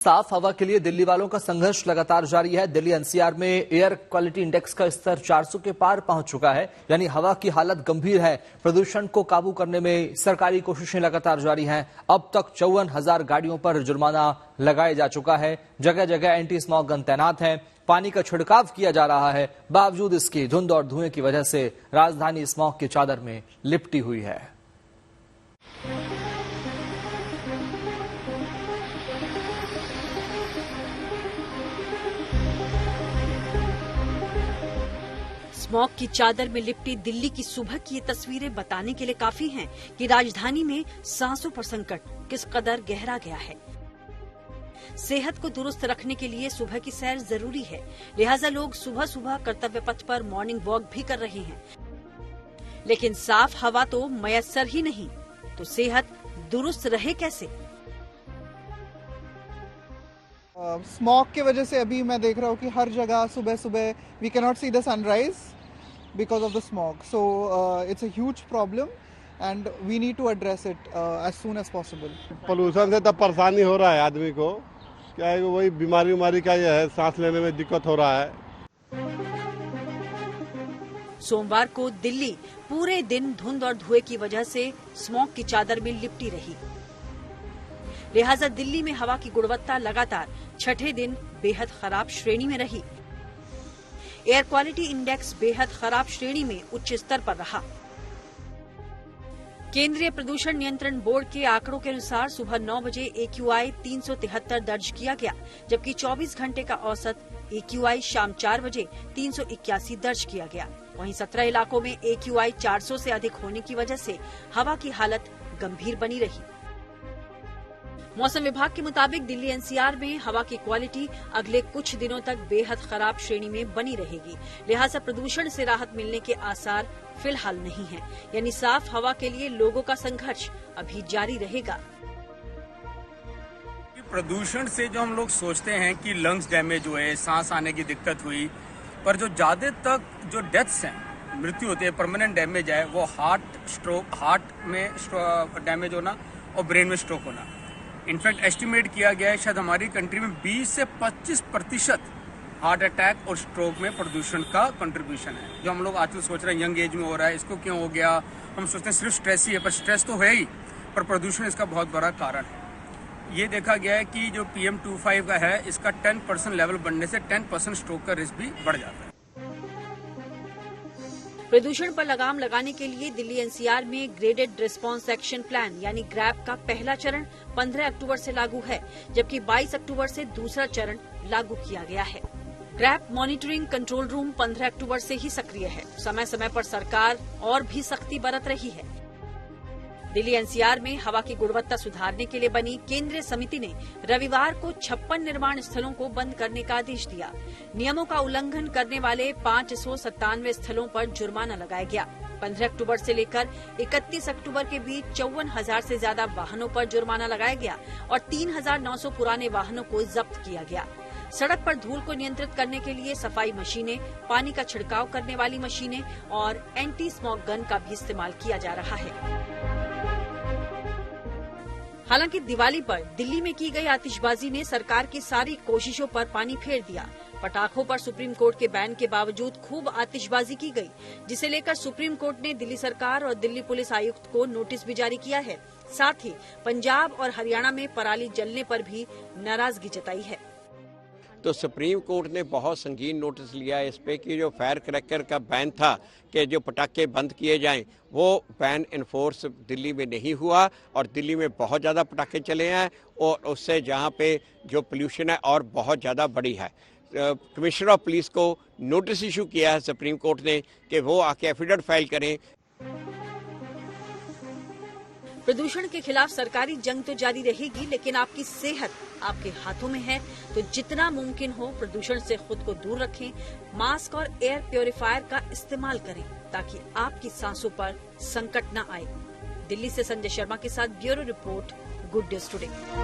साफ हवा के लिए दिल्ली वालों का संघर्ष लगातार जारी है। दिल्ली एनसीआर में एयर क्वालिटी इंडेक्स का स्तर 400 के पार पहुंच चुका है, यानी हवा की हालत गंभीर है। प्रदूषण को काबू करने में सरकारी कोशिशें लगातार जारी हैं। अब तक 54,000 गाड़ियों पर जुर्माना लगाया जा चुका है। जगह जगह एंटी स्मॉग गन तैनात हैं। पानी का छिड़काव किया जा रहा है। बावजूद इसकी धुंध और धुएं की वजह से राजधानी स्मॉग की चादर में लिपटी हुई है। स्मॉग की चादर में लिपटी दिल्ली की सुबह की ये तस्वीरें बताने के लिए काफी हैं कि राजधानी में सांसों पर संकट किस कदर गहरा गया है। सेहत को दुरुस्त रखने के लिए सुबह की सैर जरूरी है, लिहाजा लोग सुबह सुबह कर्तव्य पथ पर मॉर्निंग वॉक भी कर रहे हैं। लेकिन साफ हवा तो मयस्सर ही नहीं, तो सेहत दुरुस्त रहे कैसे? स्मॉग की वजह से अभी मैं देख रहा हूँ कि हर जगह सुबह सुबह we can not see the sunrise because of the smog. So it's a huge problem and we need to address it as soon as possible. Pollution से तब परेशानी हो रहा है आदमी को, क्या है वही बीमारी का ये है, सांस लेने में दिक्कत हो रहा है। सोमवार को दिल्ली पूरे दिन धुंध और धुएं की वजह से स्मॉग की चादर में लिपटी रही, लिहाजा दिल्ली में हवा की गुणवत्ता लगातार छठे दिन बेहद खराब श्रेणी में रही। एयर क्वालिटी इंडेक्स बेहद खराब श्रेणी में उच्च स्तर पर रहा। केंद्रीय प्रदूषण नियंत्रण बोर्ड के आंकड़ों के अनुसार सुबह 9 बजे AQI 373 दर्ज किया गया, जबकि 24 घंटे का औसत AQI शाम 4 बजे 381 दर्ज किया गया। वहीं 17 इलाकों में AQI 400 से अधिक होने की वजह से हवा की हालत गंभीर बनी रही। मौसम विभाग के मुताबिक दिल्ली एनसीआर में हवा की क्वालिटी अगले कुछ दिनों तक बेहद खराब श्रेणी में बनी रहेगी, लिहाजा प्रदूषण से राहत मिलने के आसार फिलहाल नहीं हैं, यानी साफ हवा के लिए लोगों का संघर्ष अभी जारी रहेगा। प्रदूषण से जो हम लोग सोचते हैं कि लंग्स डैमेज हुए, सांस आने की दिक्कत हुई, पर जो ज्यादा तक जो डेथ्स हैं, मृत्यु होती है, परमानेंट डैमेज है, वो हार्ट में डैमेज होना और ब्रेन में स्ट्रोक होना। इनफैक्ट एस्टिमेट किया गया है शायद हमारी कंट्री में 20 से 25% हार्ट अटैक और स्ट्रोक में प्रदूषण का कंट्रीब्यूशन है। जो हम लोग आजकल सोच रहे हैं यंग एज में हो रहा है, इसको क्यों हो गया, हम सोचते हैं सिर्फ स्ट्रेस ही है, पर स्ट्रेस तो है ही, पर प्रदूषण इसका बहुत बड़ा कारण है। ये देखा गया है कि जो PM2.5 का है, इसका 10% लेवल बढ़ने से 10% स्ट्रोक का रिस्क भी बढ़ जाता है। प्रदूषण पर लगाम लगाने के लिए दिल्ली एनसीआर में ग्रेडेड रिस्पांस एक्शन प्लान यानी ग्रैप का पहला चरण 15 अक्टूबर से लागू है, जबकि 22 अक्टूबर से दूसरा चरण लागू किया गया है। ग्रैप मॉनिटरिंग कंट्रोल रूम 15 अक्टूबर से ही सक्रिय है। समय समय पर सरकार और भी सख्ती बरत रही है। दिल्ली एनसीआर में हवा की गुणवत्ता सुधारने के लिए बनी केंद्रीय समिति ने रविवार को 56 निर्माण स्थलों को बंद करने का आदेश दिया। नियमों का उल्लंघन करने वाले 597 स्थलों पर जुर्माना लगाया गया। 15 अक्टूबर से लेकर 31 अक्टूबर के बीच 54,000 से ज्यादा वाहनों पर जुर्माना लगाया गया और 3,900 पुराने वाहनों को जब्त किया गया। सड़क पर धूल को नियंत्रित करने के लिए सफाई मशीनें, पानी का छिड़काव करने वाली मशीनें और एंटी स्मॉग गन का भी इस्तेमाल किया जा रहा है। हालांकि दिवाली पर दिल्ली में की गई आतिशबाजी ने सरकार की सारी कोशिशों पर पानी फेर दिया। पटाखों पर सुप्रीम कोर्ट के बैन के बावजूद खूब आतिशबाजी की गई, जिसे लेकर सुप्रीम कोर्ट ने दिल्ली सरकार और दिल्ली पुलिस आयुक्त को नोटिस भी जारी किया है। साथ ही पंजाब और हरियाणा में पराली जलने पर भी नाराजगी जताई है। तो सुप्रीम कोर्ट ने बहुत संगीन नोटिस लिया है इस पे कि जो फायर क्रैकर का बैन था कि जो पटाखे बंद किए जाएं, वो बैन इन्फोर्स दिल्ली में नहीं हुआ और दिल्ली में बहुत ज़्यादा पटाखे चले हैं और उससे जहाँ पे जो पोल्यूशन है और बहुत ज़्यादा बढ़ी है। कमिश्नर ऑफ पुलिस को नोटिस इशू किया है सुप्रीम कोर्ट ने कि वो आके एफिडेविट फाइल करें। प्रदूषण के खिलाफ सरकारी जंग तो जारी रहेगी, लेकिन आपकी सेहत आपके हाथों में है, तो जितना मुमकिन हो प्रदूषण से खुद को दूर रखें। मास्क और एयर प्योरीफायर का इस्तेमाल करें ताकि आपकी सांसों पर संकट न आए। दिल्ली से संजय शर्मा के साथ bureau report, good news today.